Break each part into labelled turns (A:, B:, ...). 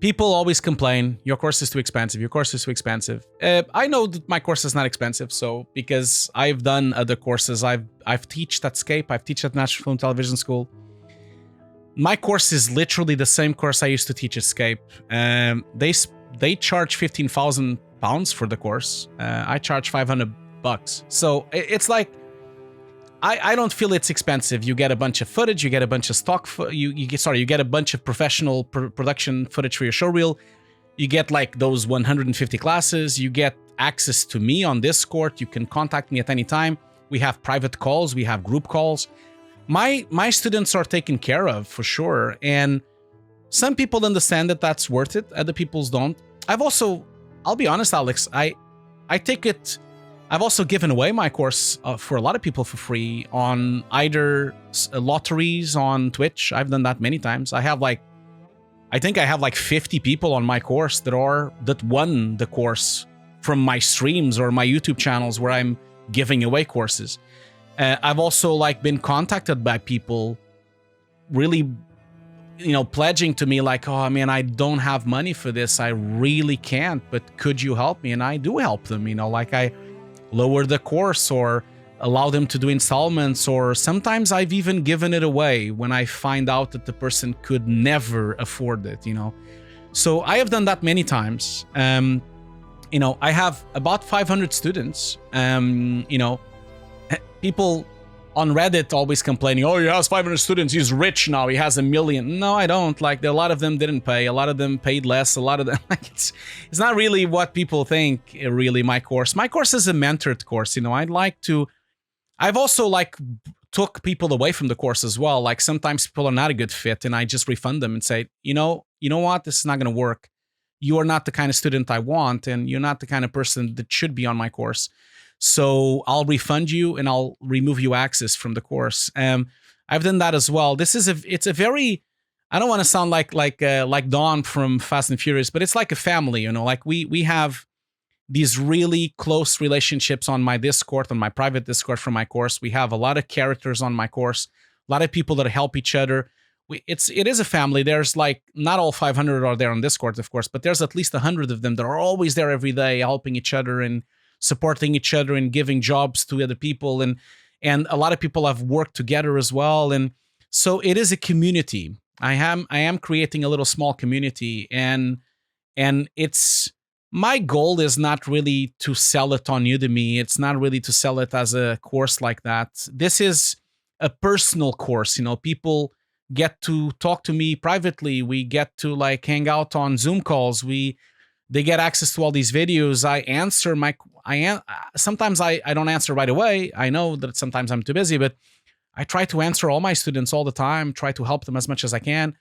A: People always complain, your course is too expensive, your course is too expensive. I know that my course is not expensive, so because I've done other courses, I've taught at Scape, I've taught at National Film Television School. My course is literally the same course I used to teach at Scape. They charge £15,000 for the course. I charge $500. So it's like, I don't feel it's expensive. You get a bunch of footage, you get a bunch of stock, you get a bunch of professional production footage for your showreel. You get like those 150 classes. You get access to me on Discord. You can contact me at any time. We have private calls. We have group calls. My students are taken care of for sure. And some people understand that that's worth it. Other people don't. I'll be honest, Alex, I take it. I've also given away my course for a lot of people for free on either lotteries on Twitch. I've done that many times. I think I have like 50 people on my course that won the course from my streams or my YouTube channels where I'm giving away courses. I've also like been contacted by people really, pledging to me like, oh man, I don't have money for this. I really can't, but could you help me? And I do help them, like I lower the course or allow them to do installments, or sometimes I've even given it away when I find out that the person could never afford it, So I have done that many times. I have about 500 students. People on Reddit always complaining, oh, he has 500 students, he's rich now, he has 1 million. No, I don't. Like, a lot of them didn't pay, a lot of them paid less, a lot of them, like, it's not really what people think, really, my course. My course is a mentored course, I've also, like, took people away from the course as well. Like, sometimes people are not a good fit, and I just refund them and say, you know what, this is not going to work. You are not the kind of student I want, and you're not the kind of person that should be on my course. So I'll refund you and I'll remove you access from the course. I've done that as well. It's a very, I don't want to sound like Don from Fast and Furious, but it's like a family, like we have these really close relationships on my Discord, on my private Discord for my course. We have a lot of characters on my course, a lot of people that help each other. It is a family. There's like, not all 500 are there on Discord, of course, but there's at least 100 of them that are always there every day, helping each other and supporting each other and giving jobs to other people. And a lot of people have worked together as well. And so it is a community. I am creating a little small community, and it's, my goal is not really to sell it on Udemy. It's not really to sell it as a course like that. This is a personal course. People get to talk to me privately. We get to like hang out on Zoom calls. They get access to all these videos. Sometimes I don't answer right away. I know that sometimes I'm too busy, but I try to answer all my students all the time, try to help them as much as I can.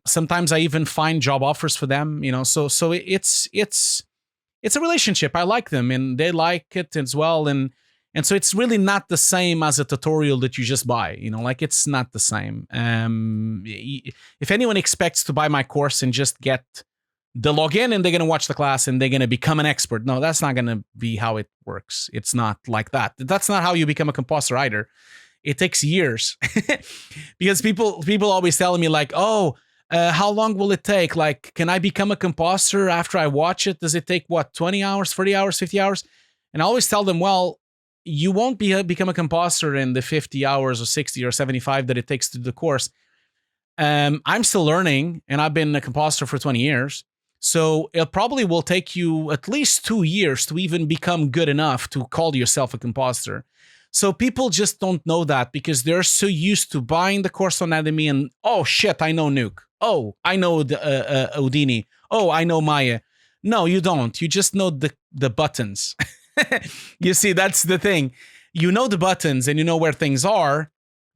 A: Sometimes I even find job offers for them, so it's a relationship. I like them and they like it as well. And so it's really not the same as a tutorial that you just buy, like it's not the same. If anyone expects to buy my course and just get the login and they're going to watch the class and they're going to become an expert, no, that's not going to be how it works. It's not like that. That's not how you become a composer either. It takes years because people always telling me like, oh, how long will it take? Like, can I become a composer after I watch it? Does it take 20 hours, 30 hours, 50 hours? And I always tell them, well, you won't become a composer in the 50 hours or 60 or 75 that it takes to do the course. I'm still learning, and I've been a composer for 20 years. So it probably will take you at least 2 years to even become good enough to call yourself a composer. So people just don't know that because they're so used to buying the course on Udemy and, oh shit, I know Nuke. Oh, I know Houdini. Oh, I know Maya. No, you don't. You just know the buttons. You see, that's the thing. You know the buttons and you know where things are.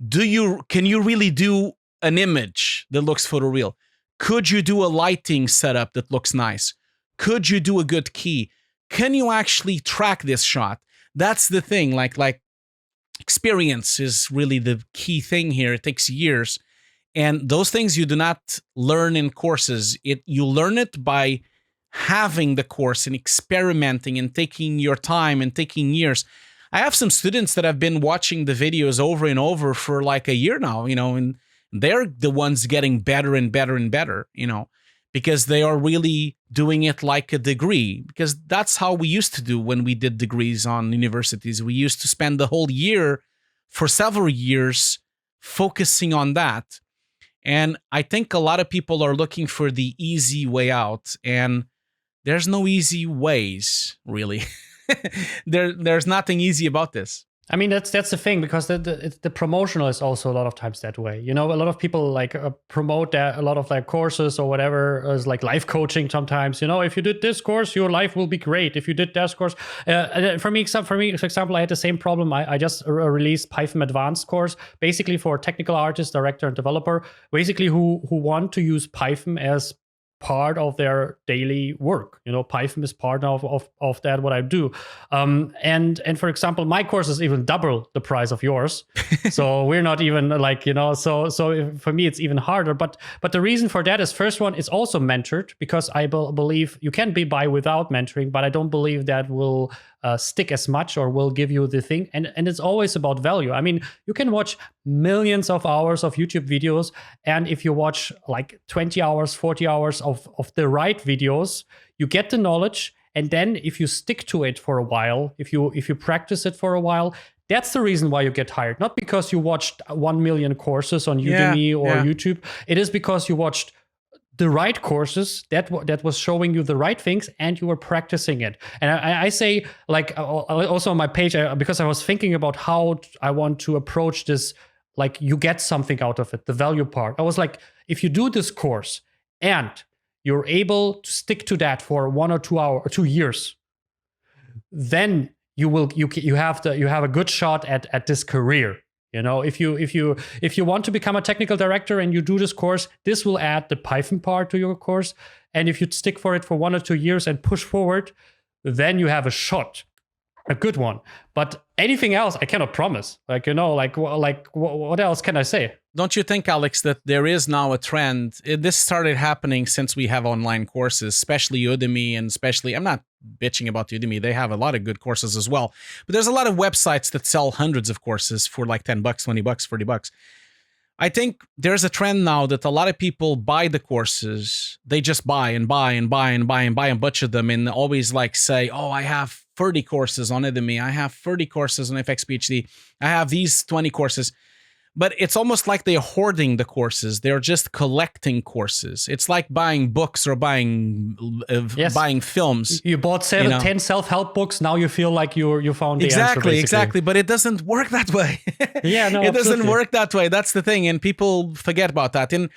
A: Can you really do an image that looks photoreal? Could you do a lighting setup that looks nice? Could you do a good key? Can you actually track this shot? That's the thing. Like experience is really the key thing here. It takes years. And those things you do not learn in courses. You learn it by having the course and experimenting and taking your time and taking years. I have some students that have been watching the videos over and over for like a year now, and they're the ones getting better and better and better, because they are really doing it like a degree, because that's how we used to do when we did degrees on universities. We used to spend the whole year for several years focusing on that. And I think a lot of people are looking for the easy way out, and there's no easy ways, really. There's nothing easy about this.
B: I mean, that's the thing, because the promotional is also a lot of times that way. You know, a lot of people like promote a lot of like courses or whatever as like life coaching sometimes. You know, if you did this course, your life will be great. If you did this course, for me, for example, I had the same problem. I just released Python Advanced course, basically for technical artists, director, and developer, basically who want to use Python as part of their daily work. You know, Python is part of that, what I do. And for example, my course is even double the price of yours. So we're not even like, you know, so for me, it's even harder. But the reason for that is, first one, it's also mentored, because I believe you can buy without mentoring, but I don't believe that will stick as much or will give you the thing. And it's always about value. I mean, you can watch millions of hours of YouTube videos, and if you watch like 20 hours, 40 hours of the right videos, you get the knowledge. And then if you stick to it for a while, if you practice it for a while, that's the reason why you get hired. Not because you watched 1 million courses on Udemy or YouTube. It is because you watched the right courses that was showing you the right things, and you were practicing it. And I say, like, also on my page, because I was thinking about how I want to approach this, like, you get something out of it, the value part. I was like, if you do this course and you're able to stick to that for 1 or 2 hours or 2 years, then you have a good shot at this career. You know, if you want to become a technical director and you do this course, this will add the Python part to your course. And if you stick for it for 1 or 2 years and push forward, then you have a shot, a good one. But anything else, I cannot promise. Like, you know, what else can I say?
A: Don't you think, Alex, that there is now a trend? This started happening since we have online courses, especially Udemy, and especially, I'm not bitching about Udemy. They have a lot of good courses as well. But there's a lot of websites that sell hundreds of courses for like $10, $20, $40. I think there's a trend now that a lot of people buy the courses. They just buy and buy and buy and buy and buy a bunch of them, and always like say, oh, I have 30 courses on Udemy. I have 30 courses on FX PhD. I have these 20 courses. But it's almost like they're hoarding the courses. They're just collecting courses. It's like buying books or buying films.
B: You bought 10 self-help books. Now you feel like you found the answer, basically.
A: Exactly. But it doesn't work that way.
B: Yeah, no,
A: it doesn't work that way. That's the thing. And people forget about that. And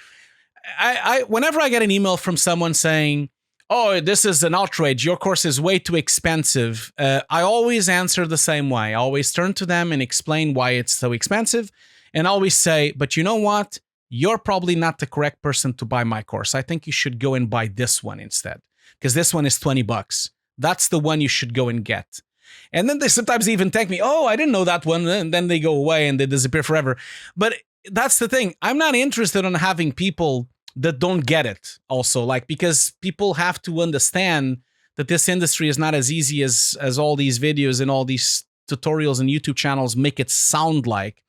A: I whenever I get an email from someone saying, oh, this is an outrage, your course is way too expensive, I always answer the same way. I always turn to them and explain why it's so expensive. And I always say, but you know what? You're probably not the correct person to buy my course. I think you should go and buy this one instead, because this one is $20. That's the one you should go and get. And then they sometimes even thank me, oh, I didn't know that one. And then they go away and they disappear forever. But that's the thing. I'm not interested in having people that don't get it also, like, because people have to understand that this industry is not as easy as all these videos and all these tutorials and YouTube channels make it sound like.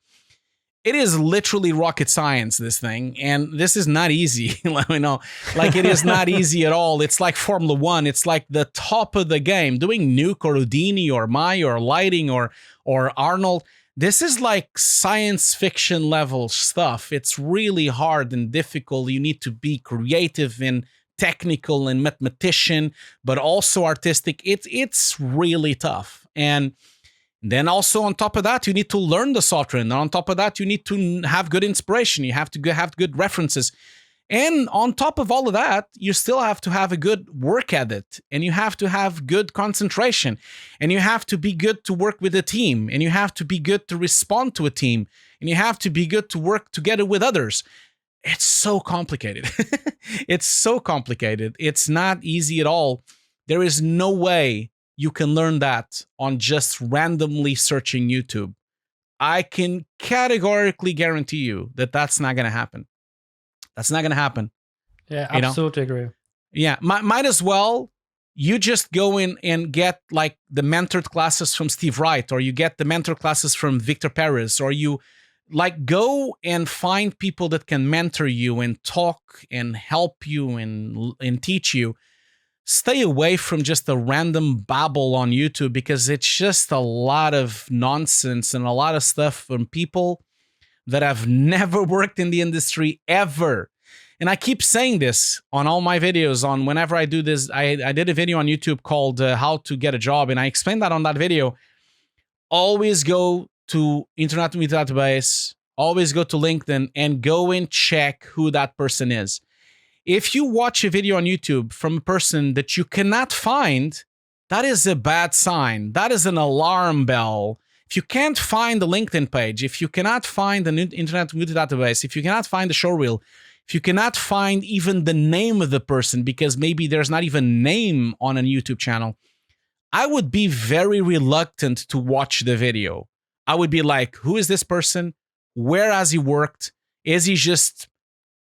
A: It is literally rocket science, this thing, and this is not easy. You know, like, it is not easy at all. It's like Formula One. It's like the top of the game. Doing Nuke or Houdini or Maya or lighting or Arnold, this is like science fiction level stuff. It's really hard and difficult. You need to be creative and technical and mathematician, but also artistic. It's really tough. And then also on top of that, you need to learn the software. And on top of that, you need to have good inspiration. You have to have good references. And on top of all of that, you still have to have a good work ethic. And you have to have good concentration. And you have to be good to work with a team. And you have to be good to respond to a team. And you have to be good to work together with others. It's so complicated. It's so complicated. It's not easy at all. There is no way you can learn that on just randomly searching YouTube. I can categorically guarantee you that that's not going to happen. That's not going to happen.
B: Yeah, absolutely agree.
A: Yeah, might as well you just go in and get like the mentored classes from Steve Wright, or you get the mentor classes from Victor Perez, or you like, go and find people that can mentor you and talk and help you and teach you. Stay away from just a random babble on YouTube, because it's just a lot of nonsense and a lot of stuff from people that have never worked in the industry ever. And I keep saying this on all my videos. On whenever I do this, I did a video on YouTube called How to Get a Job, and I explained that on that video. Always go to Internet Movie Database, always go to LinkedIn, and go and check who that person is. If you watch a video on YouTube from a person that you cannot find, that is a bad sign. That is an alarm bell. If you can't find the LinkedIn page, if you cannot find the Internet Movie Database, if you cannot find the showreel, if you cannot find even the name of the person, because maybe there's not even a name on a YouTube channel, I would be very reluctant to watch the video. I would be like, who is this person? Where has he worked? Is he just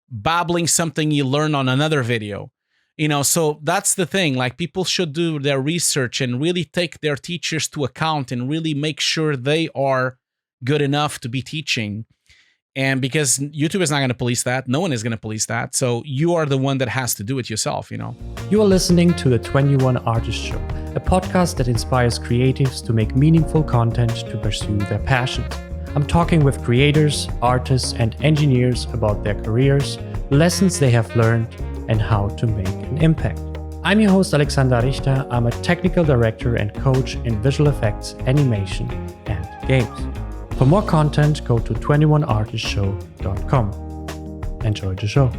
A: babbling something you learn on another video? So that's the thing. Like, people should do their research and really take their teachers to account and really make sure they are good enough to be teaching. And because YouTube is not going to police that, no one is going to police that. So you are the one that has to do it yourself,
B: You are listening to the 21 Artist Show, a podcast that inspires creatives to make meaningful content to pursue their passions. I'm talking with creators, artists, and engineers about their careers, lessons they have learned, and how to make an impact. I'm your host, Alexander Richter. I'm a technical director and coach in visual effects, animation, and games. For more content, go to 21artistshow.com. Enjoy the show.